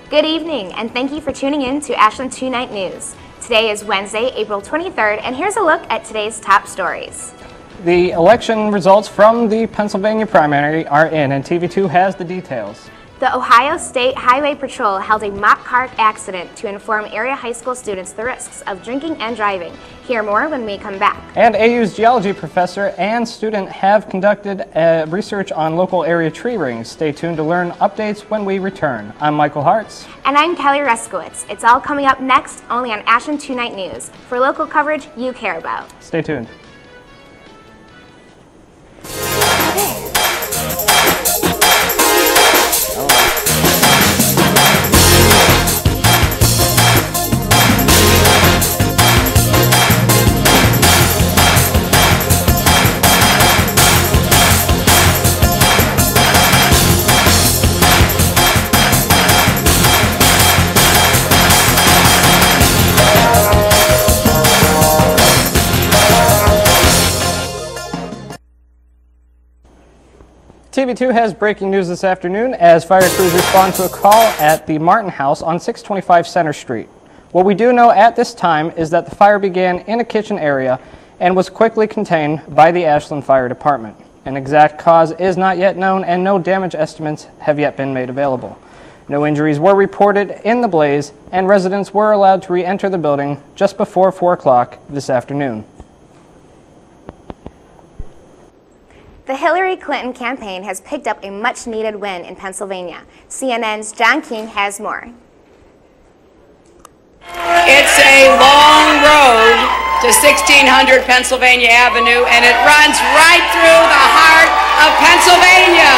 Good evening, and thank you for tuning in to Ashland 2 Night News. Today is Wednesday, April 23rd, and here's a look at today's top stories. The election results from the Pennsylvania primary are in, and TV2 has the details. The Ohio State Highway Patrol held a mock car accident to inform area high school students the risks of drinking and driving. Hear more when we come back. And AU's geology professor and student have conducted research on local area tree rings. Stay tuned to learn updates when we return. I'm Michael Hartz. And I'm Kelly Reskowitz. It's all coming up next, only on Ashland 2 Night News, for local coverage you care about. Stay tuned. TV2 has breaking news this afternoon as fire crews respond to a call at the Martin House on 625 Center Street. What we do know at this time is that the fire began in a kitchen area and was quickly contained by the Ashland Fire Department. An exact cause is not yet known and no damage estimates have yet been made available. No injuries were reported in the blaze and residents were allowed to re-enter the building just before 4 o'clock this afternoon. The Hillary Clinton campaign has picked up a much-needed win in Pennsylvania. CNN's John King has more. It's a long road to 1600 Pennsylvania Avenue, and it runs right through the heart of Pennsylvania.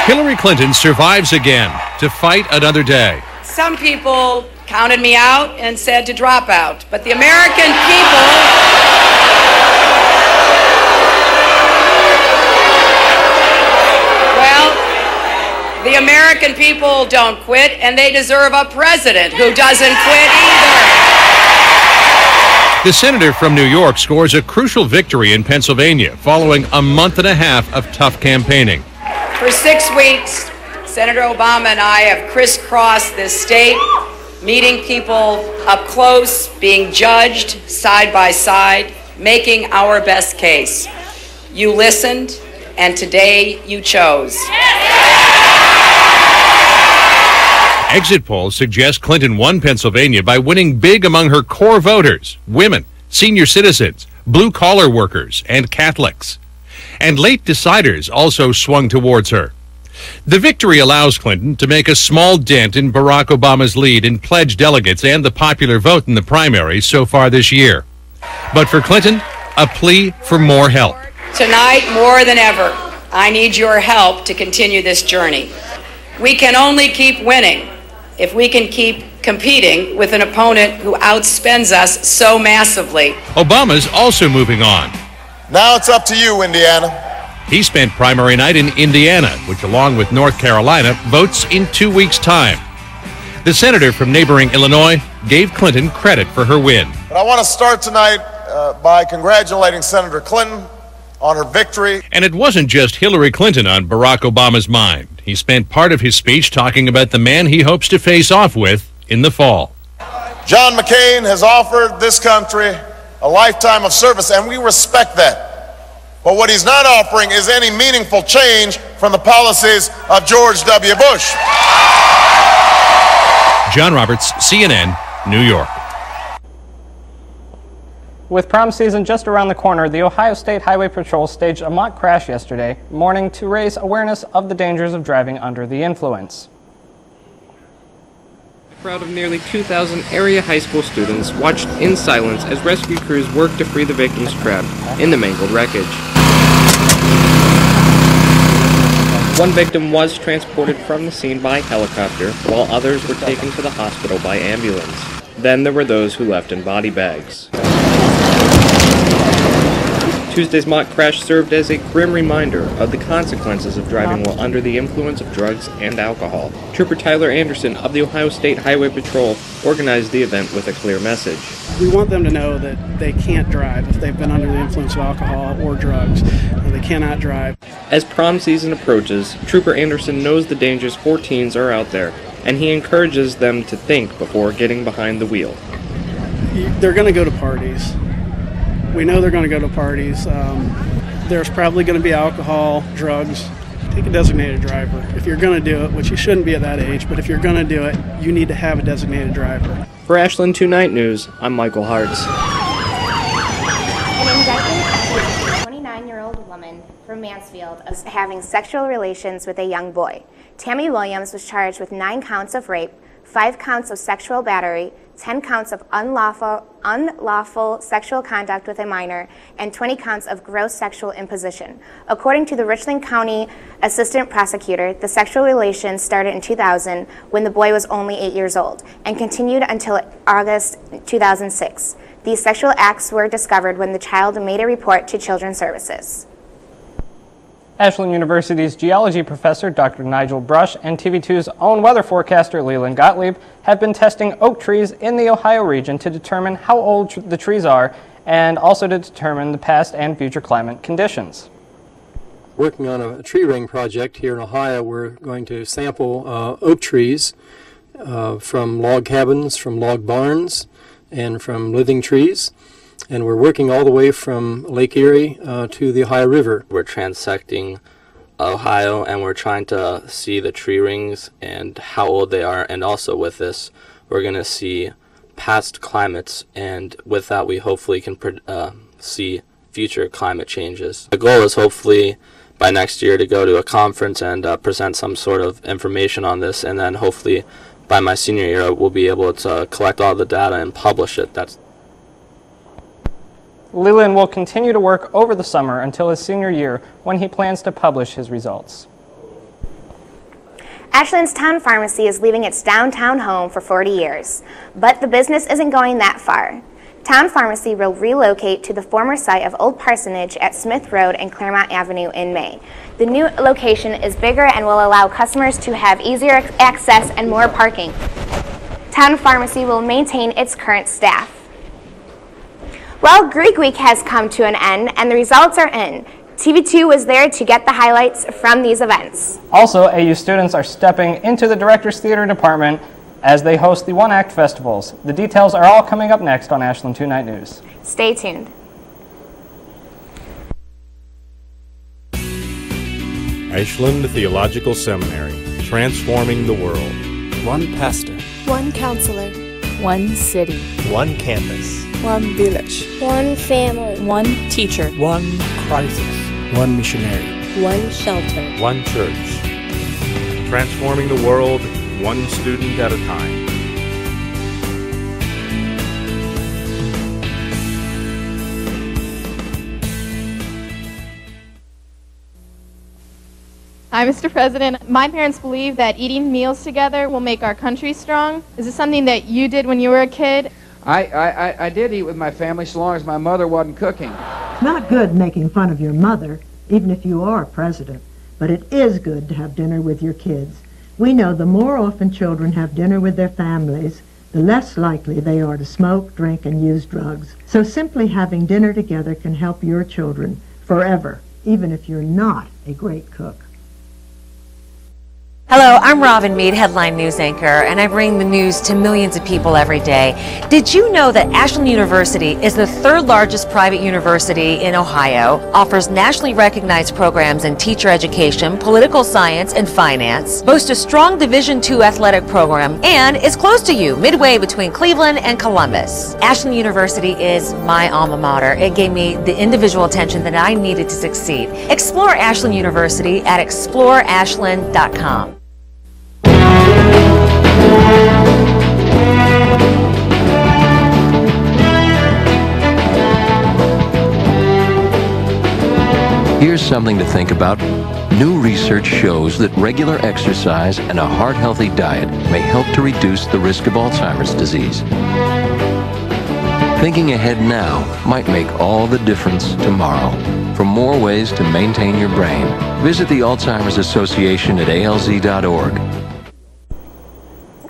Hillary Clinton survives again to fight another day. Some people counted me out and said to drop out, but the American people... The American people don't quit, and they deserve a president who doesn't quit either. The senator from New York scores a crucial victory in Pennsylvania following a month and a half of tough campaigning. For 6 weeks, Senator Obama and I have crisscrossed this state, meeting people up close, being judged side by side, making our best case. You listened, and today you chose. Exit polls suggest Clinton won Pennsylvania by winning big among her core voters, women, senior citizens, blue-collar workers, and Catholics. And late deciders also swung towards her. The victory allows Clinton to make a small dent in Barack Obama's lead in pledged delegates and the popular vote in the primaries so far this year. But for Clinton, a plea for more help. Tonight, more than ever, I need your help to continue this journey. We can only keep winning if we can keep competing with an opponent who outspends us so massively. Obama's also moving on. Now it's up to you, Indiana. He spent primary night in Indiana, which along with North Carolina, votes in 2 weeks' time. The senator from neighboring Illinois gave Clinton credit for her win. But I want to start tonight by congratulating Senator Clinton on her victory. And it wasn't just Hillary Clinton on Barack Obama's mind. He spent part of his speech talking about the man he hopes to face off with in the fall. John McCain has offered this country a lifetime of service, and we respect that. But what he's not offering is any meaningful change from the policies of George W. Bush. John Roberts, CNN, New York. With prom season just around the corner, the Ohio State Highway Patrol staged a mock crash yesterday morning to raise awareness of the dangers of driving under the influence. A crowd of nearly 2,000 area high school students watched in silence as rescue crews worked to free the victims trapped in the mangled wreckage. One victim was transported from the scene by helicopter, while others were taken to the hospital by ambulance. Then there were those who left in body bags. Tuesday's mock crash served as a grim reminder of the consequences of driving while under the influence of drugs and alcohol. Trooper Tyler Anderson of the Ohio State Highway Patrol organized the event with a clear message. We want them to know that they can't drive if they've been under the influence of alcohol or drugs. They cannot drive. As prom season approaches, Trooper Anderson knows the dangers 14s are out there and he encourages them to think before getting behind the wheel. They're going to go to parties. We know they're going to go to parties. There's probably going to be alcohol, drugs. Take a designated driver. If you're going to do it, which you shouldn't be at that age, but if you're going to do it, you need to have a designated driver. For Ashland 2 Night News, I'm Michael Hartz. An indictment accused a 29-year-old woman from Mansfield of having sexual relations with a young boy. Tammy Williams was charged with 9 counts of rape, 5 counts of sexual battery, 10 counts of unlawful sexual conduct with a minor, and 20 counts of gross sexual imposition. According to the Richland County Assistant Prosecutor, the sexual relations started in 2000 when the boy was only 8 years old and continued until August 2006. These sexual acts were discovered when the child made a report to Children's Services. Ashland University's geology professor, Dr. Nigel Brush, and TV2's own weather forecaster, Leland Gottlieb, have been testing oak trees in the Ohio region to determine how old the trees are and also to determine the past and future climate conditions. Working on a tree ring project here in Ohio, we're going to sample oak trees from log cabins, from log barns, and from living trees. And we're working all the way from Lake Erie to the Ohio River. We're transecting Ohio, and we're trying to see the tree rings and how old they are. And also with this, we're going to see past climates, and with that we hopefully can see future climate changes. The goal is hopefully by next year to go to a conference and present some sort of information on this, and then hopefully by my senior year we'll be able to collect all the data and publish it. Leland will continue to work over the summer until his senior year when he plans to publish his results. Ashland's Town Pharmacy is leaving its downtown home for 40 years, but the business isn't going that far. Town Pharmacy will relocate to the former site of Old Parsonage at Smith Road and Claremont Avenue in May. The new location is bigger and will allow customers to have easier access and more parking. Town Pharmacy will maintain its current staff. Well, Greek Week has come to an end and the results are in. TV2 was there to get the highlights from these events. Also, AU students are stepping into the Director's Theater Department as they host the one-act festivals. The details are all coming up next on Ashland 2 Night News. Stay tuned. Ashland Theological Seminary, transforming the world. One pastor. One counselor. One city. One campus. One village. One family. One teacher. One crisis. One missionary. One shelter. One church. Transforming the world, one student at a time. Hi, Mr. President. My parents believe that eating meals together will make our country strong. Is this something that you did when you were a kid? I did eat with my family so long as my mother wasn't cooking. It's not good making fun of your mother, even if you are president, but it is good to have dinner with your kids. We know the more often children have dinner with their families, the less likely they are to smoke, drink, and use drugs. So simply having dinner together can help your children forever, even if you're not a great cook. Hello, I'm Robin Mead, headline news anchor, and I bring the news to millions of people every day. Did you know that Ashland University is the third largest private university in Ohio, offers nationally recognized programs in teacher education, political science, and finance, boasts a strong Division II athletic program, and is close to you, midway between Cleveland and Columbus? Ashland University is my alma mater. It gave me the individual attention that I needed to succeed. Explore Ashland University at exploreashland.com. Here's something to think about. New research shows that regular exercise and a heart-healthy diet may help to reduce the risk of Alzheimer's disease. Thinking ahead now might make all the difference tomorrow. For more ways to maintain your brain, visit the Alzheimer's Association at alz.org.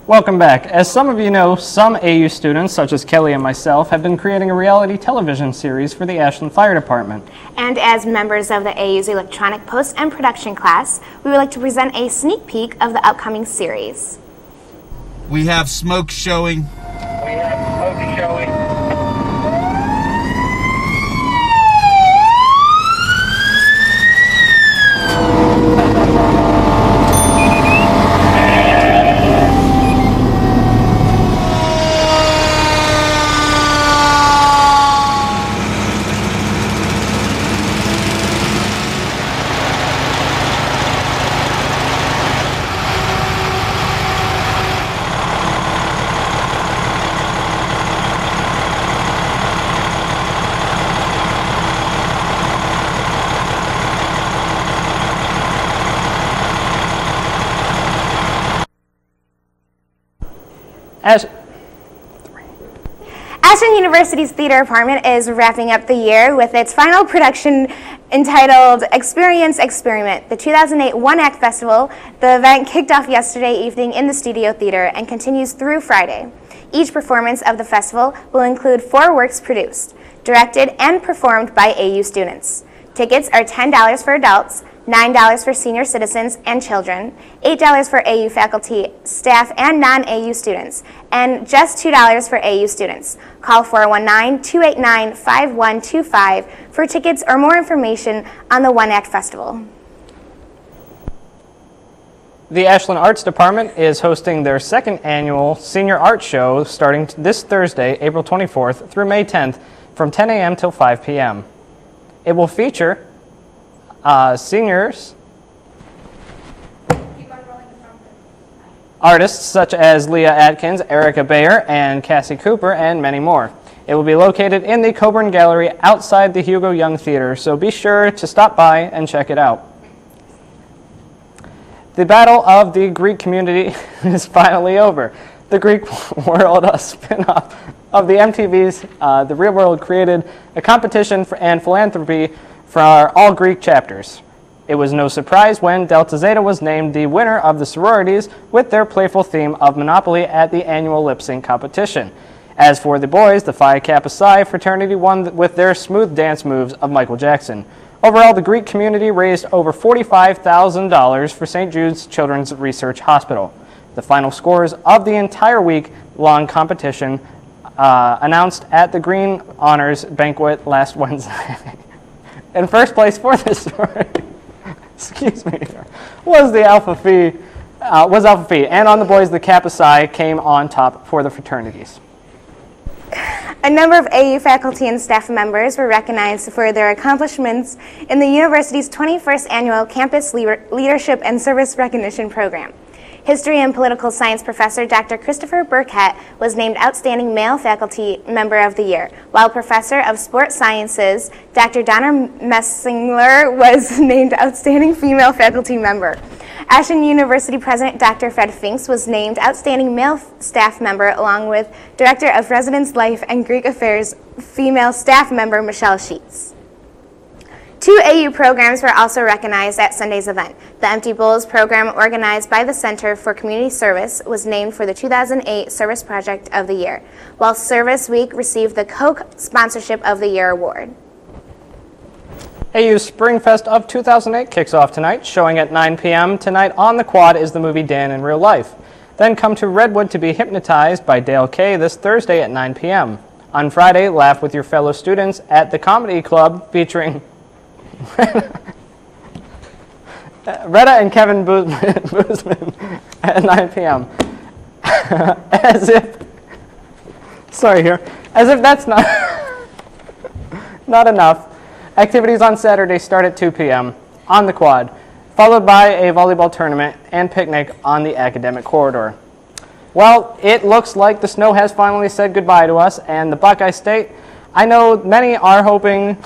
Welcome back. As some of you know, some AU students, such as Kelly and myself, have been creating a reality television series for the Ashland Fire Department. And as members of the AU's electronic post and production class, we would like to present a sneak peek of the upcoming series. We have smoke showing. Ashland University's theater department is wrapping up the year with its final production entitled Experience Experiment, the 2008 One Act Festival. The event kicked off yesterday evening in the Studio Theater and continues through Friday. Each performance of the festival will include 4 works produced, directed, and performed by AU students. Tickets are $10 for adults, $9 for senior citizens and children, $8 for AU faculty, staff, and non-AU students, and just $2 for AU students. Call 419-289-5125 for tickets or more information on the One Act Festival. The Ashland Arts Department is hosting their 2nd annual Senior Art Show starting this Thursday, April 24th through May 10th from 10 a.m. till 5 p.m. It will feature seniors, artists such as Leah Atkins, Erica Bayer, and Cassie Cooper, and many more. It will be located in the Coburn Gallery outside the Hugo Young Theater, so be sure to stop by and check it out. The Battle of the Greek Community is finally over. The Greek World, a spin-off of the MTV's The Real World, created a competition and philanthropy for all Greek chapters. It was no surprise when Delta Zeta was named the winner of the sororities with their playful theme of Monopoly at the annual lip sync competition. As for the boys, the Phi Kappa Psi fraternity won with their smooth dance moves of Michael Jackson. Overall, the Greek community raised over $45,000 for St. Jude's Children's Research Hospital. The final scores of the entire week-long competition announced at the Green Honors Banquet last Wednesday. In first place for this story, excuse me, was Alpha Phi, and on the boys, the Kappa Psi came on top for the fraternities. A number of AU faculty and staff members were recognized for their accomplishments in the university's 21st annual Campus Leadership and Service Recognition Program. History and Political Science professor Dr. Christopher Burkett was named Outstanding Male Faculty Member of the Year, while Professor of Sport Sciences Dr. Donna Messingler was named Outstanding Female Faculty Member. Ashland University President Dr. Fred Finks was named Outstanding Male Staff Member, along with Director of Residence Life and Greek Affairs Female Staff Member Michelle Sheets. 2 AU programs were also recognized at Sunday's event. The Empty Bowls program, organized by the Center for Community Service, was named for the 2008 Service Project of the Year, while Service Week received the Coke Sponsorship of the Year award. AU's Spring Fest of 2008 kicks off tonight, showing at 9 p.m. Tonight on the Quad is the movie Dan in Real Life. Then come to Redwood to be hypnotized by Dale Kaye this Thursday at 9 p.m. On Friday, laugh with your fellow students at the Comedy Club featuring Retta and Kevin Boozman at 9 p.m. As if that's not enough, activities on Saturday start at 2 p.m. on the Quad, followed by a volleyball tournament and picnic on the academic corridor. Well, it looks like the snow has finally said goodbye to us, and the Buckeye State, I know many are hoping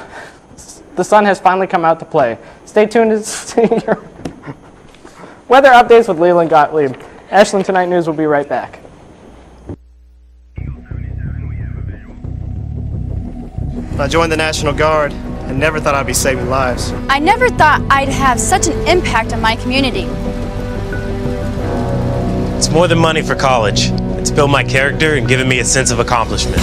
the sun has finally come out to play. Stay tuned to see your weather updates with Leland Gottlieb. Ashland Tonight News will be right back. I joined the National Guard and never thought I'd be saving lives. I never thought I'd have such an impact on my community. It's more than money for college. It's built my character and given me a sense of accomplishment.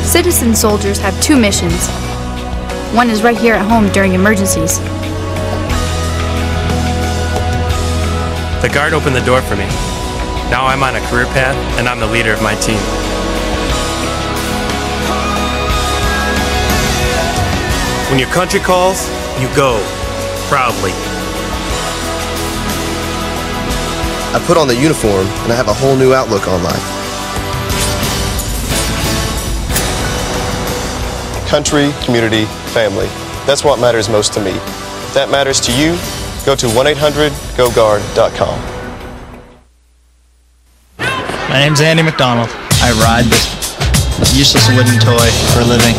Citizen soldiers have 2 missions. One is right here at home during emergencies. The guard opened the door for me. Now I'm on a career path, and I'm the leader of my team. When your country calls, you go, proudly. I put on the uniform, and I have a whole new outlook on life. Country, community, family. That's what matters most to me. If that matters to you, go to 1-800-GO-GUARD.com. My name's Andy McDonald. I ride this useless wooden toy for a living.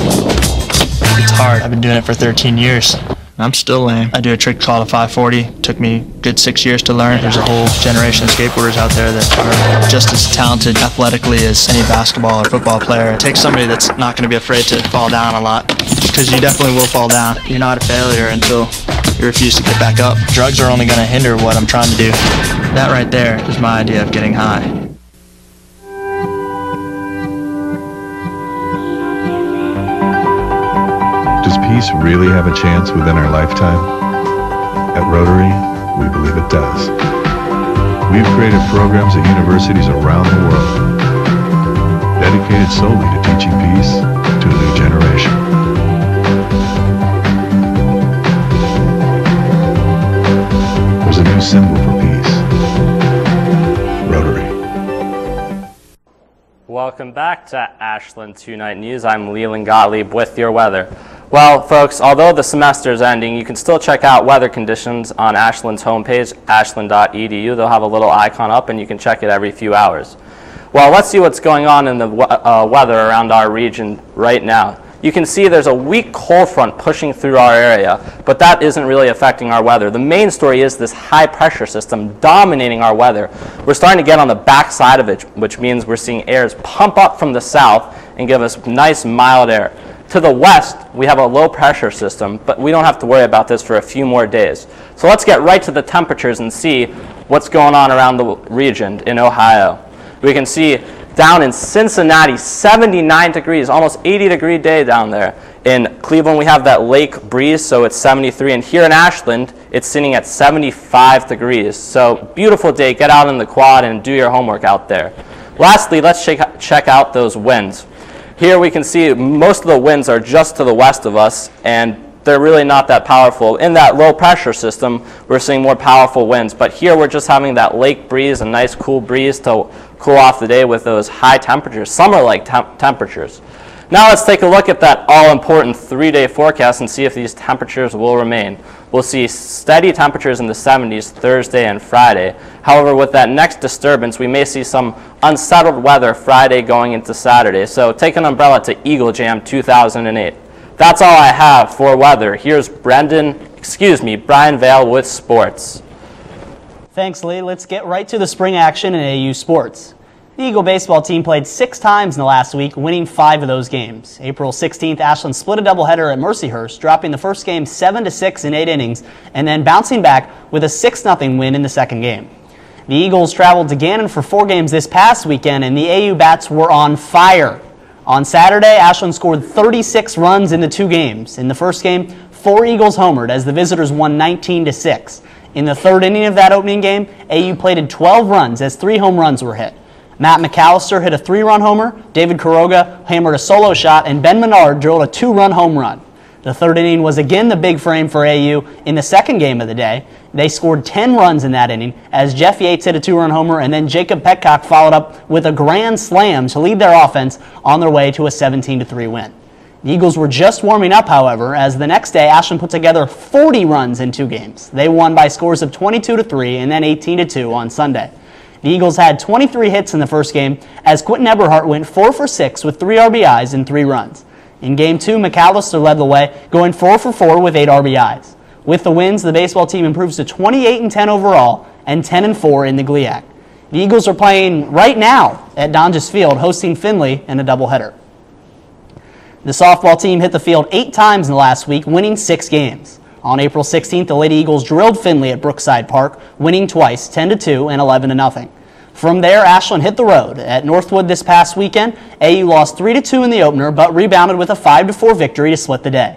It's hard. I've been doing it for 13 years. I'm still lame. I do a trick called a 540. Took me a good 6 years to learn. There's a whole generation of skateboarders out there that are just as talented athletically as any basketball or football player. It takes somebody that's not going to be afraid to fall down a lot, because you definitely will fall down. You're not a failure until you refuse to get back up. Drugs are only going to hinder what I'm trying to do. That right there is my idea of getting high. Does peace really have a chance within our lifetime? At Rotary, we believe it does. We've created programs at universities around the world, dedicated solely to teaching peace to a new generation. There's a new symbol for peace. Rotary. Welcome back to Ashland 2-Night News. I'm Leland Gottlieb with your weather. Well, folks, although the semester is ending, you can still check out weather conditions on Ashland's homepage, ashland.edu. They'll have a little icon up, and you can check it every few hours. Well, let's see what's going on in the weather around our region right now. You can see there's a weak cold front pushing through our area, but that isn't really affecting our weather. The main story is this high pressure system dominating our weather. We're starting to get on the back side of it, which means we're seeing airs pump up from the south and give us nice mild air. To the west, we have a low pressure system, but we don't have to worry about this for a few more days. So let's get right to the temperatures and see what's going on around the region in Ohio. We can see down in Cincinnati, 79 degrees, almost 80-degree day down there. In Cleveland, we have that lake breeze, so it's 73. And here in Ashland, it's sitting at 75 degrees. So beautiful day. Get out in the quad and do your homework out there. Lastly, let's check out those winds. Here we can see most of the winds are just to the west of us, and they're really not that powerful. In that low pressure system, we're seeing more powerful winds, but here we're just having that lake breeze, a nice cool breeze to cool off the day with those high temperatures, summer-like temperatures. Now let's take a look at that all-important 3-day forecast and see if these temperatures will remain. We'll see steady temperatures in the 70s Thursday and Friday. However, with that next disturbance, we may see some unsettled weather Friday going into Saturday. So take an umbrella to Eagle Jam 2008. That's all I have for weather. Here's Brian Vale with sports. Thanks, Lee. Let's get right to the spring action in AU sports. The Eagle baseball team played 6 times in the last week, winning 5 of those games. April 16th, Ashland split a doubleheader at Mercyhurst, dropping the first game 7-6 in 8 innings, and then bouncing back with a 6-0 win in the second game. The Eagles traveled to Gannon for 4 games this past weekend, and the AU bats were on fire. On Saturday, Ashland scored 36 runs in the 2 games. In the first game, 4 Eagles homered as the visitors won 19-6. In the 3rd inning of that opening game, AU plated 12 runs as 3 home runs were hit. Matt McAllister hit a 3-run homer, David Quiroga hammered a solo shot, and Ben Menard drilled a 2-run home run. The 3rd inning was again the big frame for AU in the second game of the day. They scored 10 runs in that inning as Jeff Yates hit a 2-run homer, and then Jacob Petcock followed up with a grand slam to lead their offense on their way to a 17-3 win. The Eagles were just warming up, however, as the next day Ashland put together 40 runs in 2 games. They won by scores of 22-3 and then 18-2 on Sunday. The Eagles had 23 hits in the first game as Quentin Eberhardt went 4 for 6 with 3 RBIs and 3 runs. In Game 2, McAllister led the way, going 4 for 4 with 8 RBIs. With the wins, the baseball team improves to 28-10 overall and 10-4 in the GLIAC. The Eagles are playing right now at Donges Field, hosting Findlay in a doubleheader. The softball team hit the field 8 times in the last week, winning 6 games. On April 16th, the Lady Eagles drilled Findlay at Brookside Park, winning twice, 10-2 and 11-0. From there, Ashland hit the road. At Northwood this past weekend, AU lost 3-2 in the opener, but rebounded with a 5-4 victory to split the day.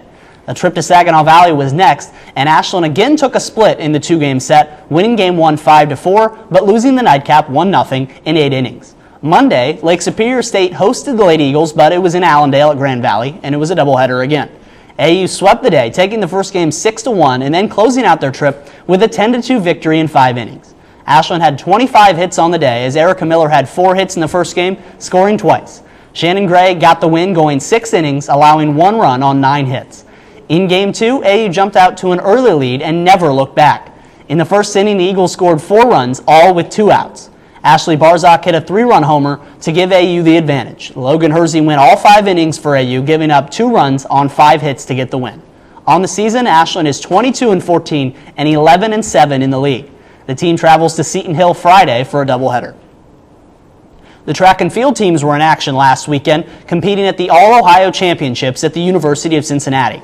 A trip to Saginaw Valley was next, and Ashland again took a split in the two-game set, winning Game 1 5-4, but losing the nightcap 1-0 in 8 innings. Monday, Lake Superior State hosted the Lady Eagles, but it was in Allendale at Grand Valley, and it was a doubleheader again. AU swept the day, taking the first game 6-1, and then closing out their trip with a 10-2 victory in 5 innings. Ashland had 25 hits on the day, as Erica Miller had 4 hits in the first game, scoring twice. Shannon Gray got the win, going 6 innings, allowing 1 run on 9 hits. In Game 2, AU jumped out to an early lead and never looked back. In the first inning, the Eagles scored 4 runs, all with 2 outs. Ashley Barzak hit a 3-run homer to give AU the advantage. Logan Hersey went all 5 innings for AU, giving up 2 runs on 5 hits to get the win. On the season, Ashland is 22-14 and 11-7 in the league. The team travels to Seton Hill Friday for a doubleheader. The track and field teams were in action last weekend, competing at the All-Ohio Championships at the University of Cincinnati.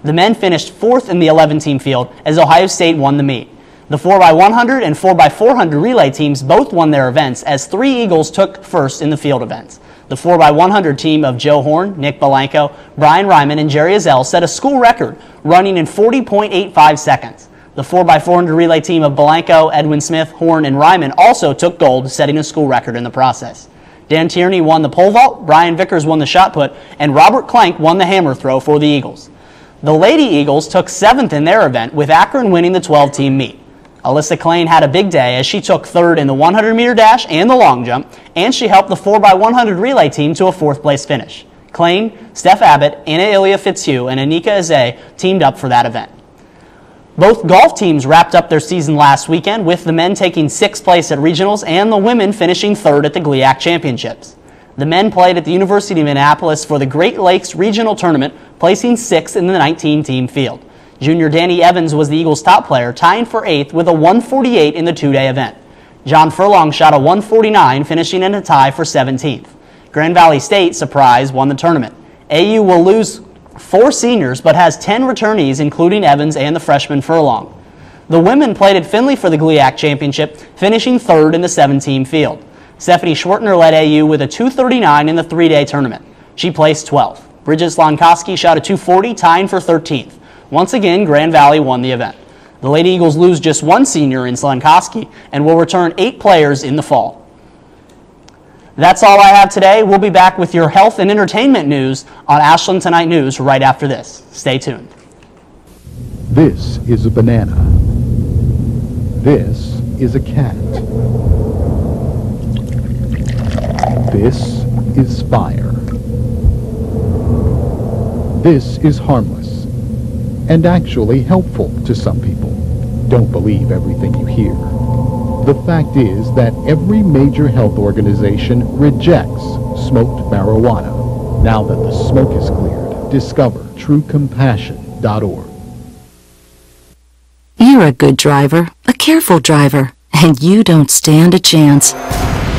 The men finished 4th in the 11-team field as Ohio State won the meet. The 4x100 and 4x400 relay teams both won their events, as 3 Eagles took first in the field events. The 4x100 team of Joe Horn, Nick Belanco, Brian Ryman, and Jerry Azell set a school record, running in 40.85 seconds. The 4x400 relay team of Belanco, Edwin Smith, Horn, and Ryman also took gold, setting a school record in the process. Dan Tierney won the pole vault, Brian Vickers won the shot put, and Robert Clank won the hammer throw for the Eagles. The Lady Eagles took 7th in their event, with Akron winning the 12-team meet. Alyssa Klein had a big day, as she took 3rd in the 100-meter dash and the long jump, and she helped the 4x100 relay team to a 4th-place finish. Klein, Steph Abbott, Anna Ilya Fitzhugh, and Anika Azay teamed up for that event. Both golf teams wrapped up their season last weekend, with the men taking 6th place at regionals and the women finishing 3rd at the GLIAC Championships. The men played at the University of Minneapolis for the Great Lakes Regional Tournament, placing 6th in the 19-team field. Junior Danny Evans was the Eagles' top player, tying for 8th with a 148 in the 2-day event. John Furlong shot a 149, finishing in a tie for 17th. Grand Valley State, surprise, won the tournament. AU will lose 4 seniors, but has 10 returnees, including Evans and the freshman Furlong. The women played at Findlay for the GLIAC Championship, finishing 3rd in the 7-team field. Stephanie Schwartner led AU with a 239 in the 3-day tournament. She placed 12th. Bridget Slonkoski shot a 240, tying for 13th. Once again, Grand Valley won the event. The Lady Eagles lose just 1 senior in Slonkoski and will return 8 players in the fall. That's all I have today. We'll be back with your health and entertainment news on Ashland Tonight News right after this. Stay tuned. This is a banana. This is a cat. This is fire. This is harmless and actually helpful to some people. Don't believe everything you hear. The fact is that every major health organization rejects smoked marijuana. Now that the smoke is cleared, discover truecompassion.org. You're a good driver, a careful driver, and you don't stand a chance.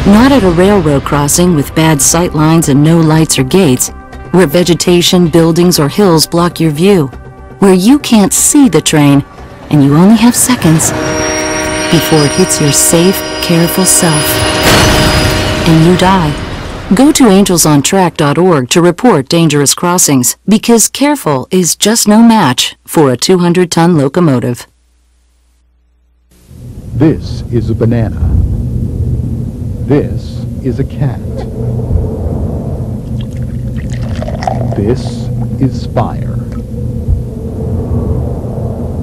Not at a railroad crossing with bad sight lines and no lights or gates, where vegetation, buildings, or hills block your view, where you can't see the train and you only have seconds before it hits your safe, careful self, and you die. Go to angelsontrack.org to report dangerous crossings, because careful is just no match for a 200-ton locomotive. This is a banana. This is a cat. This is fire.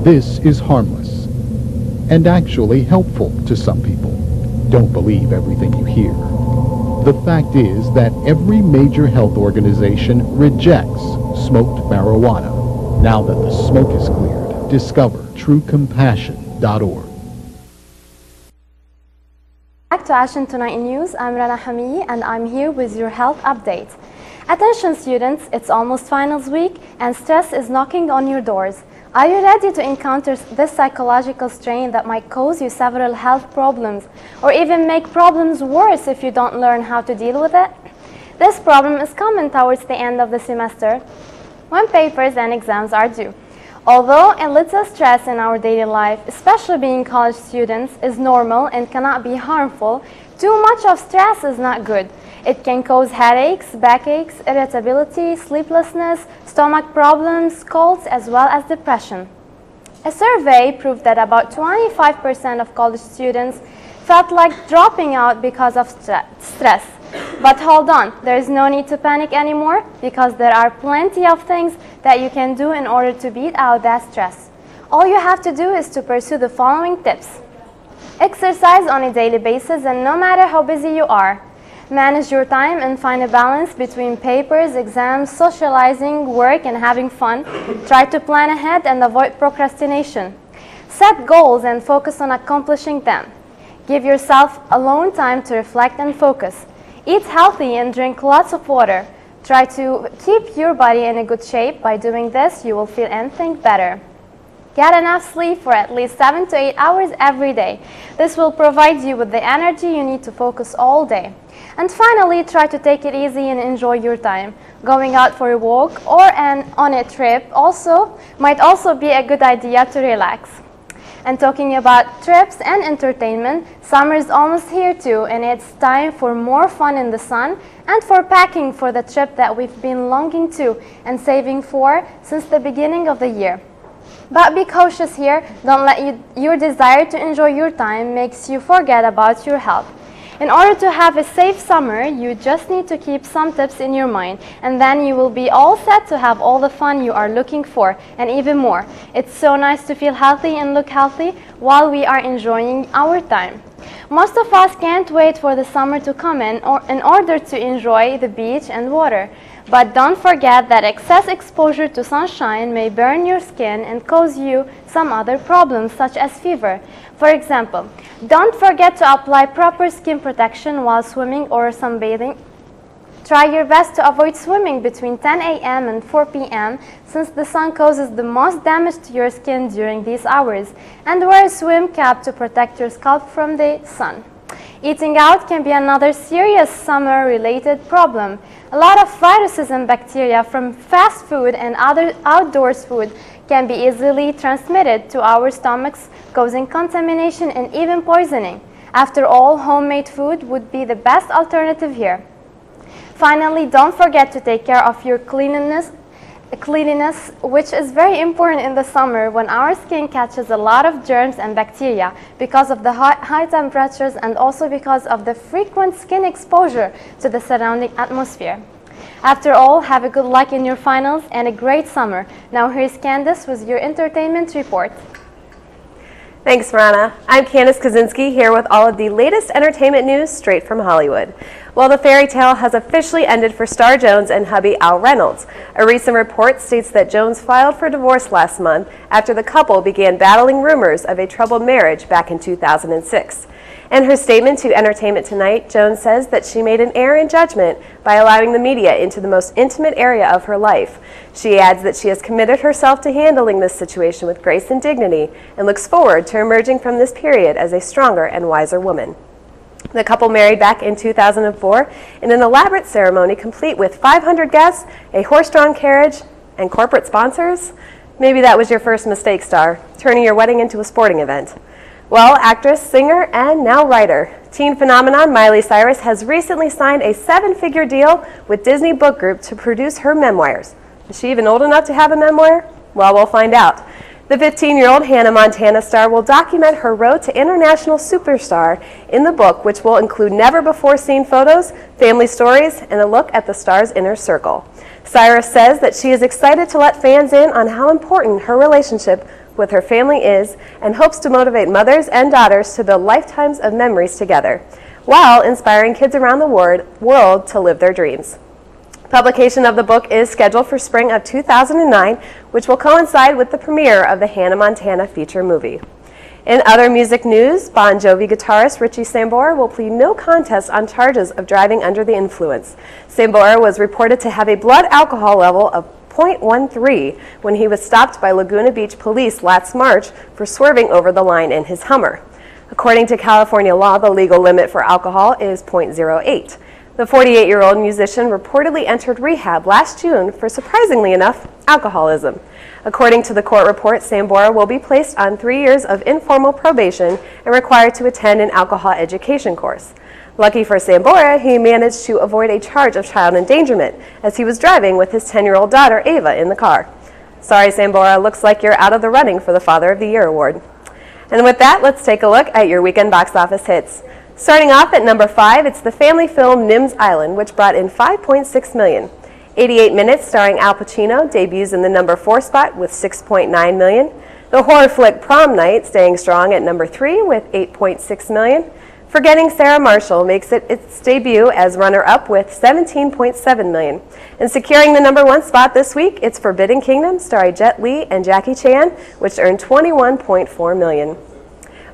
This is harmless and actually helpful to some people. Don't believe everything you hear. The fact is that every major health organization rejects smoked marijuana. Now that the smoke is cleared, discover truecompassion.org. Back to Ashland Tonight News, I'm Rana Hami and I'm here with your health update. Attention students, it's almost finals week and stress is knocking on your doors. Are you ready to encounter this psychological strain that might cause you several health problems or even make problems worse if you don't learn how to deal with it? This problem is common towards the end of the semester when papers and exams are due. Although a little stress in our daily life, especially being college students, is normal and cannot be harmful, too much of stress is not good. It can cause headaches, backaches, irritability, sleeplessness, stomach problems, colds, as well as depression. A survey proved that about 25% of college students felt like dropping out because of stress. But hold on, there is no need to panic anymore because there are plenty of things that you can do in order to beat out that stress. All you have to do is to pursue the following tips. Exercise on a daily basis, and no matter how busy you are. Manage your time and find a balance between papers, exams, socializing, work, and having fun. Try to plan ahead and avoid procrastination. Set goals and focus on accomplishing them. Give yourself alone time to reflect and focus. Eat healthy and drink lots of water. Try to keep your body in a good shape. By doing this, you will feel and think better. Get enough sleep for at least 7 to 8 hours every day. This will provide you with the energy you need to focus all day. And finally, try to take it easy and enjoy your time. Going out for a walk or on a trip might also be a good idea to relax. And talking about trips and entertainment, summer is almost here too, and it's time for more fun in the sun and for packing for the trip that we've been longing to and saving for since the beginning of the year. But be cautious here. Don't let your desire to enjoy your time makes you forget about your health. In order to have a safe summer, you just need to keep some tips in your mind, and then you will be all set to have all the fun you are looking for, and even more. It's so nice to feel healthy and look healthy while we are enjoying our time. Most of us can't wait for the summer to come in order to enjoy the beach and water. But don't forget that excess exposure to sunshine may burn your skin and cause you some other problems such as fever. For example, don't forget to apply proper skin protection while swimming or sunbathing. Try your best to avoid swimming between 10 a.m. and 4 p.m. since the sun causes the most damage to your skin during these hours, and wear a swim cap to protect your scalp from the sun. Eating out can be another serious summer-related problem. A lot of viruses and bacteria from fast food and other outdoors food can be easily transmitted to our stomachs, causing contamination and even poisoning. After all, homemade food would be the best alternative here. Finally, don't forget to take care of your cleanliness, which is very important in the summer when our skin catches a lot of germs and bacteria because of the high temperatures and also because of the frequent skin exposure to the surrounding atmosphere. After all, have a good luck in your finals and a great summer. Now here's Candace with your entertainment report. Thanks, Rana. I'm Candace Kaczynski here with all of the latest entertainment news straight from Hollywood. Well, the fairy tale has officially ended for Star Jones and hubby Al Reynolds. A recent report states that Jones filed for divorce last month after the couple began battling rumors of a troubled marriage back in 2006. In her statement to Entertainment Tonight, Jones says that she made an error in judgment by allowing the media into the most intimate area of her life. She adds that she has committed herself to handling this situation with grace and dignity and looks forward to emerging from this period as a stronger and wiser woman. The couple married back in 2004 in an elaborate ceremony complete with 500 guests, a horse-drawn carriage, and corporate sponsors. Maybe that was your first mistake, Star, turning your wedding into a sporting event. Well, actress, singer, and now writer, teen phenomenon Miley Cyrus has recently signed a 7-figure deal with Disney Book Group to produce her memoirs. Is she even old enough to have a memoir? Well, we'll find out. The 15-year-old Hannah Montana star will document her road to international superstar in the book, which will include never-before-seen photos, family stories, and a look at the star's inner circle. Cyrus says that she is excited to let fans in on how important her relationship with her family is and hopes to motivate mothers and daughters to build lifetimes of memories together, while inspiring kids around the world to live their dreams. Publication of the book is scheduled for spring of 2009, which will coincide with the premiere of the Hannah Montana feature movie. In other music news, Bon Jovi guitarist Richie Sambora will plead no contest on charges of driving under the influence. Sambora was reported to have a blood alcohol level of 0.13 when he was stopped by Laguna Beach police last March for swerving over the line in his Hummer. According to California law, the legal limit for alcohol is 0.08. The 48-year-old musician reportedly entered rehab last June for, surprisingly enough, alcoholism. According to the court report, Sambora will be placed on 3 years of informal probation and required to attend an alcohol education course. Lucky for Sambora, he managed to avoid a charge of child endangerment as he was driving with his 10-year-old daughter, Ava, in the car. Sorry, Sambora, looks like you're out of the running for the Father of the Year award. And with that, let's take a look at your weekend box office hits. Starting off at number 5, it's the family film Nim's Island, which brought in $5.6 million. 88 Minutes, starring Al Pacino, debuts in the number 4 spot with $6.9 million. The horror flick Prom Night, staying strong at number 3 with $8.6 million. Forgetting Sarah Marshall makes it its debut as runner-up with $17.7 million. And securing the number 1 spot this week, it's Forbidden Kingdom, starring Jet Li and Jackie Chan, which earned $21.4 million.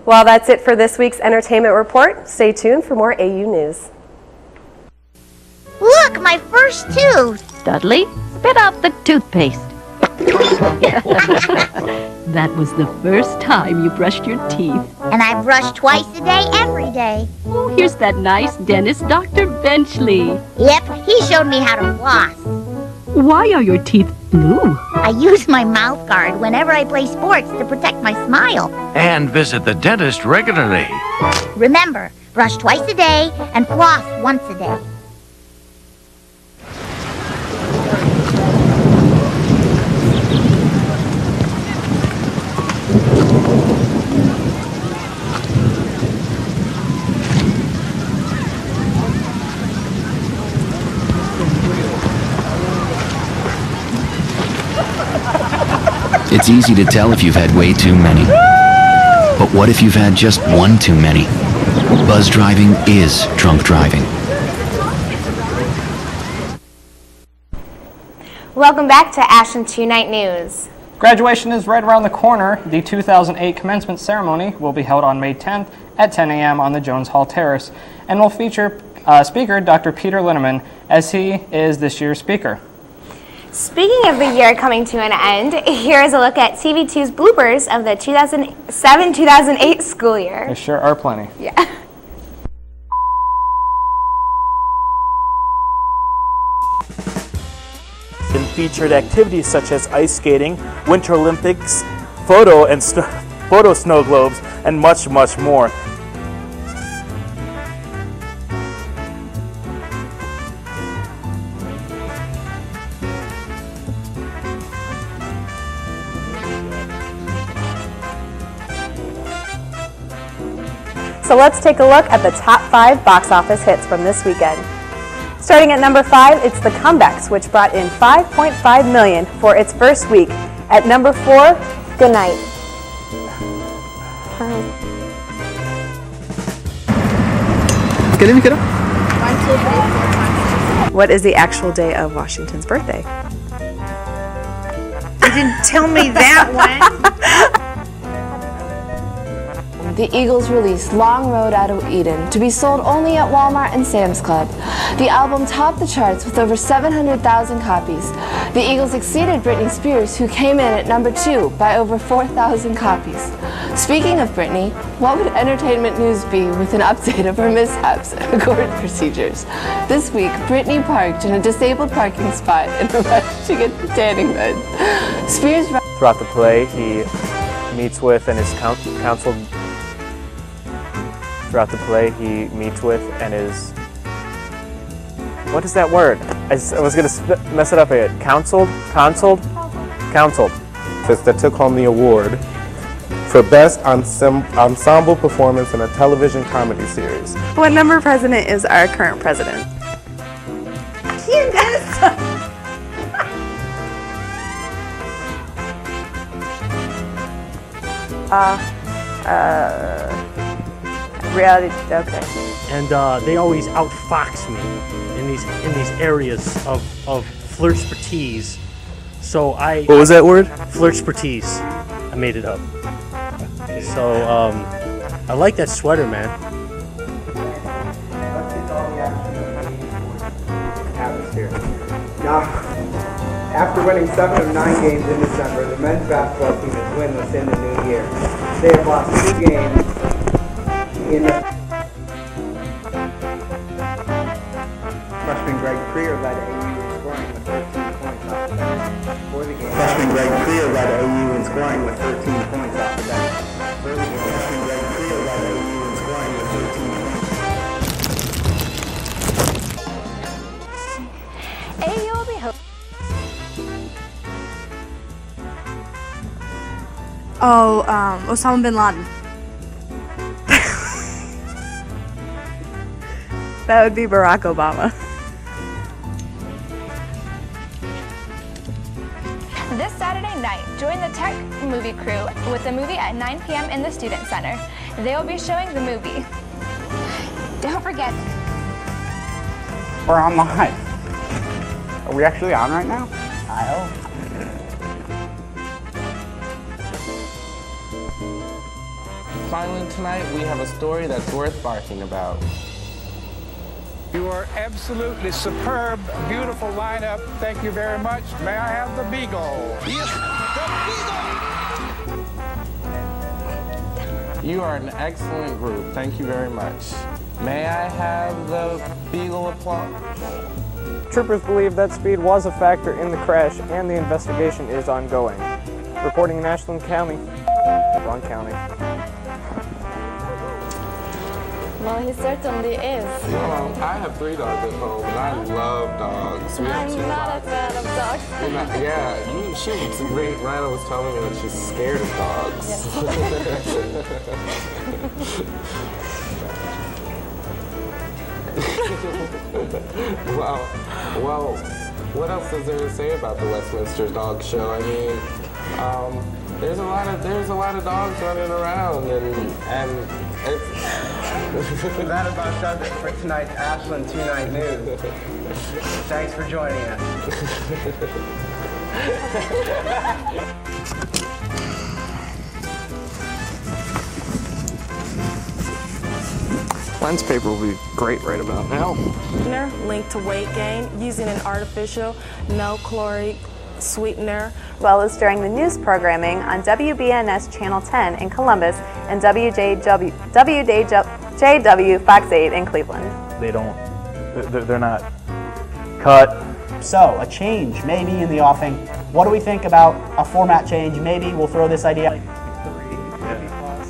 Well, that's it for this week's entertainment report. Stay tuned for more AU news. Look, my first tooth! Dudley, spit out the toothpaste. That was the first time you brushed your teeth. And I brush twice a day, every day. Oh, here's that nice dentist, Dr. Benchley. Yep, he showed me how to floss. Why are your teeth blue? I use my mouth guard whenever I play sports to protect my smile. And visit the dentist regularly. Remember, brush twice a day and floss once a day. It's easy to tell if you've had way too many. But what if you've had just one too many? Buzz driving is drunk driving. Welcome back to Ashland 2 Night News. Graduation is right around the corner. The 2008 commencement ceremony will be held on May 10th at 10 a.m. on the Jones Hall Terrace and will feature speaker Dr. Peter Linneman, as he is this year's speaker. Speaking of the year coming to an end, here is a look at TV2's bloopers of the 2007-2008 school year. There sure are plenty. Yeah. And featured activities such as ice skating, Winter Olympics, photo snow globes, and much, much more. So let's take a look at the top 5 box office hits from this weekend. Starting at number 5, it's The Comebacks, which brought in $5.5 million for its first week. At number 4, Good Night. What is the actual day of Washington's birthday? You didn't tell me that one. The Eagles released Long Road Out of Eden to be sold only at Walmart and Sam's Club. The album topped the charts with over 700,000 copies. The Eagles exceeded Britney Spears, who came in at number 2 by over 4,000 copies. Speaking of Britney, what would entertainment news be with an update of her mishaps and court procedures? This week, Britney parked in a disabled parking spot in a rush to get the tanning bed. Spears... Throughout the play, he meets with and is counseled. Throughout the play, he meets with and is... What is that word? I was going to mess it up again. Counseled? That took home the award for Best Ensemble Performance in a Television Comedy Series. What number president is our current president? Reality, okay. And they always outfox me in these areas of flirtspertise. So I... What was that word? Flirtspertise. I made it up. So I like that sweater, man. Now, after winning 7 of 9 games in December, the men's basketball team is winless in the new year. They have lost 2 games in the... Freshman Greg Creer led AU in scoring with 13 points off the bench for the game. Freshman Greg Creer led AU in scoring with 13 points off the bench for the game. Freshman Greg Creer led AU in scoring with 13 points. Oh, Osama bin Laden. That would be Barack Obama. This Saturday night, join the Tech Movie Crew with a movie at 9 p.m. in the Student Center. They will be showing the movie. Don't forget. We're on live. Are we actually on right now? I hope. Finally tonight, we have a story that's worth barking about. You are absolutely superb, beautiful lineup. Thank you very much. May I have the Beagle? Yes, the Beagle! You are an excellent group. Thank you very much. May I have the Beagle applause? Troopers believe that speed was a factor in the crash and the investigation is ongoing. Reporting in Ashland County, Wrong County. Well, he certainly is. I have 3 dogs at home, and I love dogs. I'm not a fan of dogs. Yeah, she's great. Rhino was telling me that she's scared of dogs. Yes. Well, what else is there to say about the Westminster Dog Show? I mean, there's a lot of dogs running around, and it's. That about does it for tonight's Ashland 2-Night News. Thanks for joining us. Lens paper will be great right about now. Linked to weight gain using an artificial no-caloric sweetener. As well as during the news programming on WBNS Channel 10 in Columbus and WJW Fox 8 in Cleveland. They're not cut. So, a change maybe in the offing. What do we think about a format change? Maybe we'll throw this idea.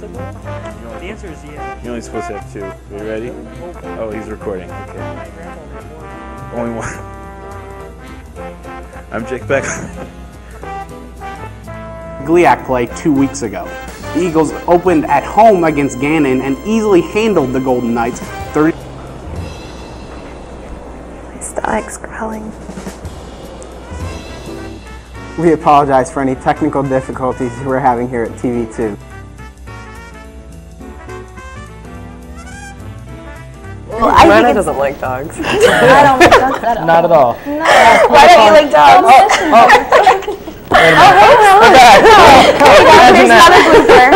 The answer is yes. You're only supposed to have 2. Are you ready? Oh, he's recording. Okay. Only one. I'm Jake Beck. GLIAC play 2 weeks ago. The Eagles opened at home against Gannon and easily handled the Golden Knights 30. My stomach's growling. We apologize for any technical difficulties we're having here at TV2. Well, Rana doesn't like dogs. I don't like dogs at all. Not at all. No. Why don't you like dogs? There's another blooper.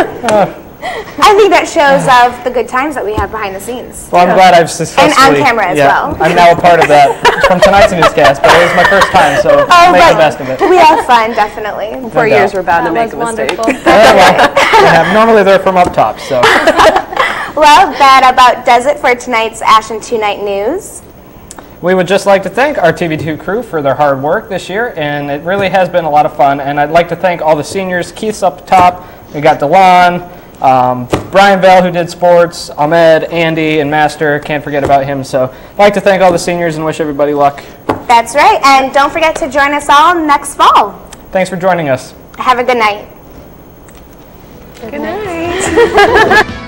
I think that shows of the good times that we have behind the scenes. Well, I'm glad I've successfully... And on camera as well. I'm now a part of that from tonight's newscast, but it was my first time, so make the best of it. We have fun, definitely. 4 years, we're bound to make a mistake. Normally they're from up top, so... Well, that about does it for tonight's Ashland 2-Night News. We would just like to thank our TV2 crew for their hard work this year, and it really has been a lot of fun. And I'd like to thank all the seniors. Keith's up top. We got DeLon, Brian Bell, who did sports, Ahmed, Andy, and Master. Can't forget about him. So I'd like to thank all the seniors and wish everybody luck. That's right. And don't forget to join us all next fall. Thanks for joining us. Have a good night. Good night.